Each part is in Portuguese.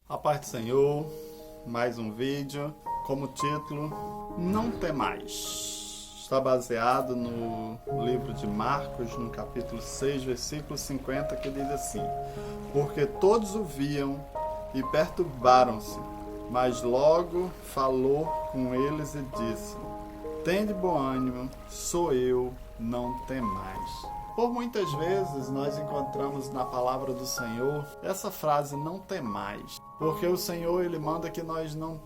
A paz do Senhor, mais um vídeo, como título, Não Temais. Está baseado no livro de Marcos, no capítulo 6, versículo 50, que diz assim: Porque todos o viam e perturbaram-se, mas logo falou com eles e disse: Tende bom ânimo, sou eu, não temais. Por muitas vezes nós encontramos na palavra do Senhor essa frase, não temais, porque o Senhor ele manda que nós não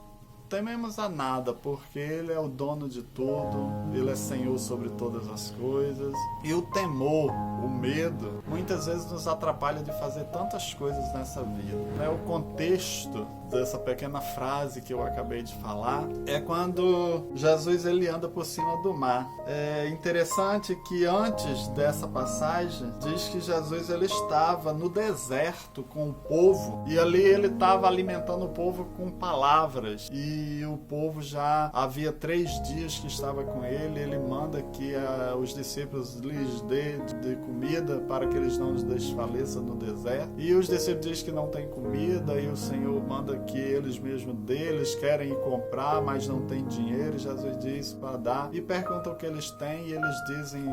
tememos a nada, porque Ele é o dono de tudo, Ele é Senhor sobre todas as coisas. E o temor, o medo, muitas vezes nos atrapalha de fazer tantas coisas nessa vida. O contexto dessa pequena frase que eu acabei de falar é quando Jesus ele anda por cima do mar. É interessante que antes dessa passagem diz que Jesus ele estava no deserto com o povo e ali ele estava alimentando o povo com palavras, e o povo já havia 3 dias que estava com ele manda que os discípulos lhes dê de comida para que eles não desfaleçam no deserto, e os discípulos dizem que não tem comida, e o Senhor manda que eles mesmos deles querem ir comprar, mas não tem dinheiro, e Jesus diz para dar, e pergunta o que eles têm, e eles dizem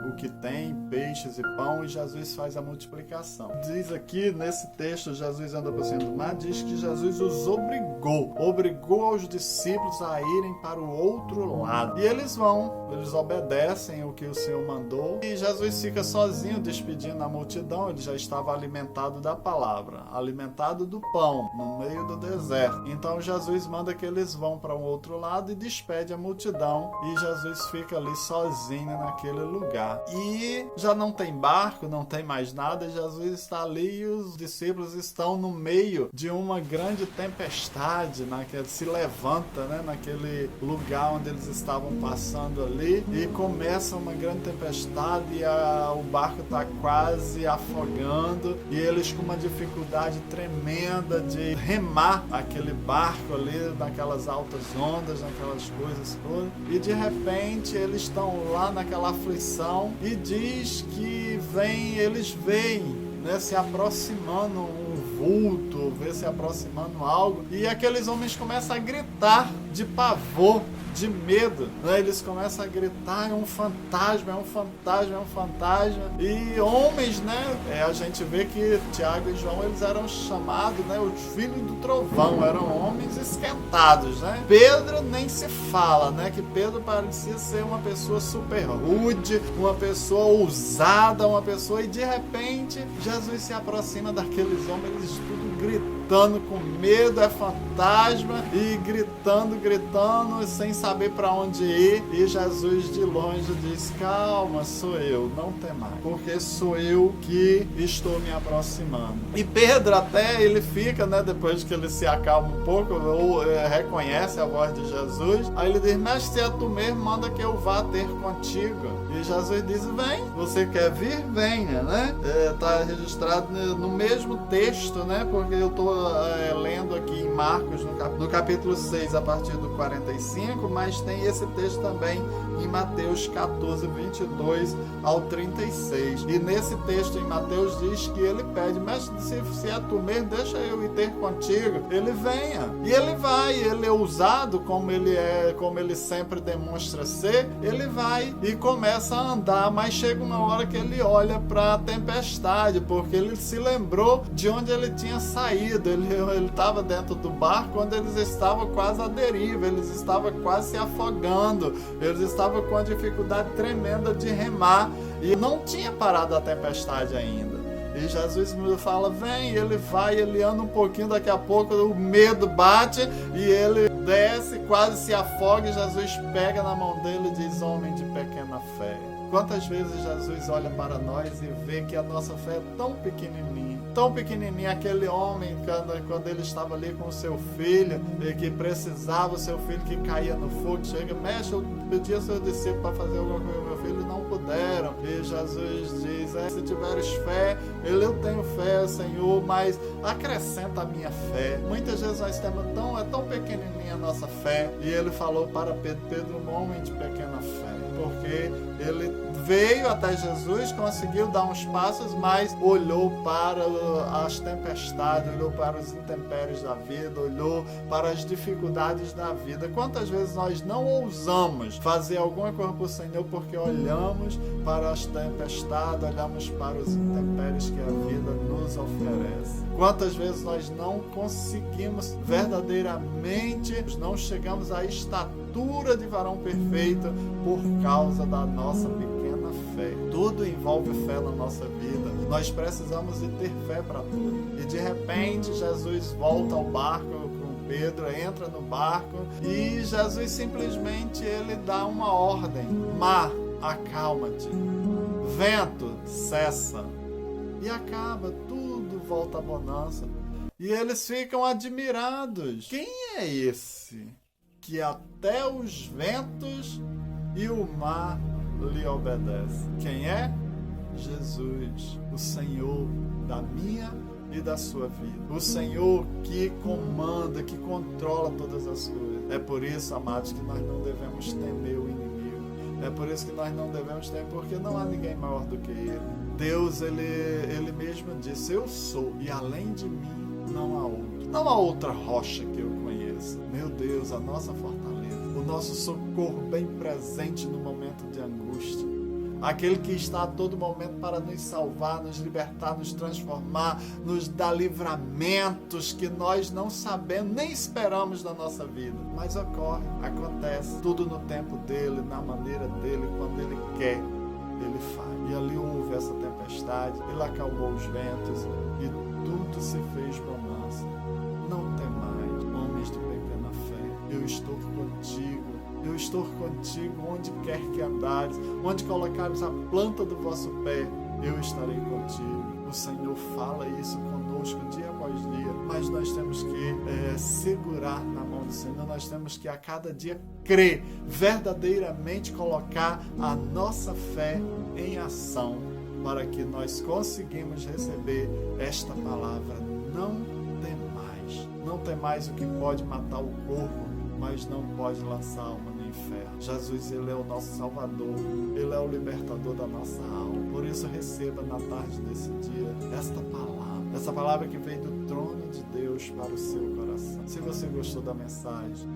o que tem, peixes e pão, e Jesus faz a multiplicação. Diz aqui nesse texto, Jesus anda por cima do mar, diz que Jesus os obrigou aos discípulos a irem para o outro lado, e eles vão, eles obedecem o que o Senhor mandou, e Jesus fica sozinho despedindo a multidão. Ele já estava alimentado da palavra, alimentado do pão, no meio do deserto. Então Jesus manda que eles vão para um outro lado e despede a multidão, e Jesus fica ali sozinho naquele lugar. E já não tem barco, não tem mais nada, Jesus está ali e os discípulos estão no meio de uma grande tempestade, que se levanta, naquele lugar onde eles estavam passando ali, e começa uma grande tempestade, e o barco está quase afogando, e eles com uma dificuldade tremenda de remar aquele barco ali naquelas altas ondas, naquelas coisas todas, e de repente eles estão lá naquela aflição, e diz que eles veem, se aproximando um vulto, se aproximando algo, e aqueles homens começam a gritar de pavor, de medo, eles começam a gritar: é um fantasma, é um fantasma, é um fantasma. E homens, a gente vê que Tiago e João, eles eram chamados, os filhos do trovão, eram homens esquentados, Pedro nem se fala, que Pedro parecia ser uma pessoa super rude, uma pessoa ousada, e de repente Jesus se aproxima daqueles homens, eles tudo gritando com medo, é fantasma, e gritando, sem saber para onde ir, e Jesus de longe diz: calma, sou eu, não temais, porque sou eu que estou me aproximando. E Pedro até, ele fica, depois que ele se acalma um pouco, ou reconhece a voz de Jesus, aí ele diz: mestre, se é tu mesmo, manda que eu vá ter contigo. E Jesus diz: vem, você quer vir? Venha, está registrado no mesmo texto, porque eu estou lendo aqui em Marcos, no capítulo 6, a partir do 45, mas tem esse texto também em Mateus 14, 22 ao 36. E nesse texto em Mateus diz que ele pede: mestre, se é tu mesmo, deixa eu ir ter contigo. Ele venha. E ele vai, ele é ousado, como ele sempre demonstra ser, ele vai e começa a andar, mas chega uma hora que ele olha para a tempestade, porque ele se lembrou de onde ele tinha saído. Ele estava dentro do barco onde eles estavam quase à deriva, eles estavam quase se afogando, eles estavam com a dificuldade tremenda de remar, e não tinha parado a tempestade ainda. E Jesus me fala: vem, ele vai, ele anda um pouquinho, daqui a pouco o medo bate, e ele desce, quase se afoga, e Jesus pega na mão dele e diz: homem de pequena fé. Quantas vezes Jesus olha para nós e vê que a nossa fé é tão pequenininha, aquele homem, quando ele estava ali com o seu filho, que precisava, o seu filho que caía no fogo, chega: mestre, eu pedi ao seu discípulo para fazer alguma coisa com meu filho, e não puderam. E Jesus diz: se tiveres fé, eu tenho fé, Senhor, mas acrescenta a minha fé. Muitas vezes nós temos tão pequenininha a nossa fé, e ele falou para Pedro: um homem de pequena fé, porque Ele veio até Jesus, conseguiu dar uns passos, mas olhou para as tempestades, olhou para os intempéries da vida, olhou para as dificuldades da vida. Quantas vezes nós não ousamos fazer alguma coisa por Senhor porque olhamos para as tempestades, olhamos para os intempéries que a vida nos oferece? Quantas vezes nós não conseguimos verdadeiramente, não chegamos à estatura de varão perfeito por causa da nossa pequena fé. Tudo envolve fé na nossa vida. Nós precisamos de ter fé para tudo. E de repente Jesus volta ao barco com Pedro, entra no barco e Jesus simplesmente ele dá uma ordem: mar, acalma-te. Vento, cessa. E acaba, tudo volta à bonança. E eles ficam admirados. Quem é esse que até os ventos e o mar lhe obedecem? Quem é? Jesus, o Senhor da minha e da sua vida. O Senhor que comanda, que controla todas as coisas. É por isso, amados, que nós não devemos temer o inimigo. É por isso que nós não devemos temer, porque não há ninguém maior do que Ele. Deus, Ele mesmo disse: eu sou, e além de mim não há outro. Não há outra rocha que eu conheça. Meu Deus, a nossa fortaleza, o nosso socorro bem presente no momento de angústia. Aquele que está a todo momento para nos salvar, nos libertar, nos transformar, nos dar livramentos que nós não sabemos, nem esperamos na nossa vida. Mas ocorre, acontece, tudo no tempo dele, na maneira dele, quando ele quer, ele faz. E ali houve essa tempestade, ele acalmou os ventos e tudo se fez bonança. Não temais, homens de pequena fé, eu estou contigo. Eu estou contigo onde quer que andares, onde colocares a planta do vosso pé, eu estarei contigo. O Senhor fala isso conosco dia após dia, mas nós temos que segurar na mão do Senhor, nós temos que a cada dia crer, verdadeiramente colocar a nossa fé em ação, para que nós conseguimos receber esta palavra: não temais. Não temais o que pode matar o corpo, mas não pode lançar a alma no inferno. Jesus, Ele é o nosso Salvador, Ele é o libertador da nossa alma. Por isso, receba na tarde desse dia essa palavra que vem do trono de Deus para o seu coração. Se você gostou da mensagem,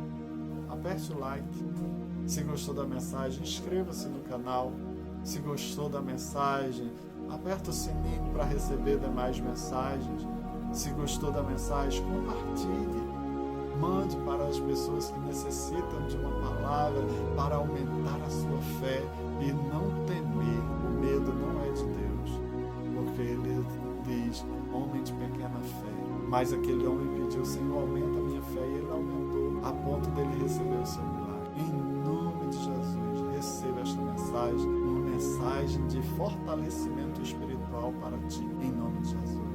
aperte o like. Se gostou da mensagem, inscreva-se no canal. Se gostou da mensagem, aperta o sininho para receber demais mensagens. Se gostou da mensagem, compartilhe. Mande para as pessoas que necessitam de uma palavra para aumentar a sua fé e não temer. O medo não é de Deus, porque Ele diz: homem de pequena fé. Mas aquele homem pediu: Senhor, aumenta a minha fé, e Ele aumentou a ponto dele receber o seu milagre. Em nome de Jesus, receba esta mensagem, uma mensagem de fortalecimento espiritual para ti, em nome de Jesus.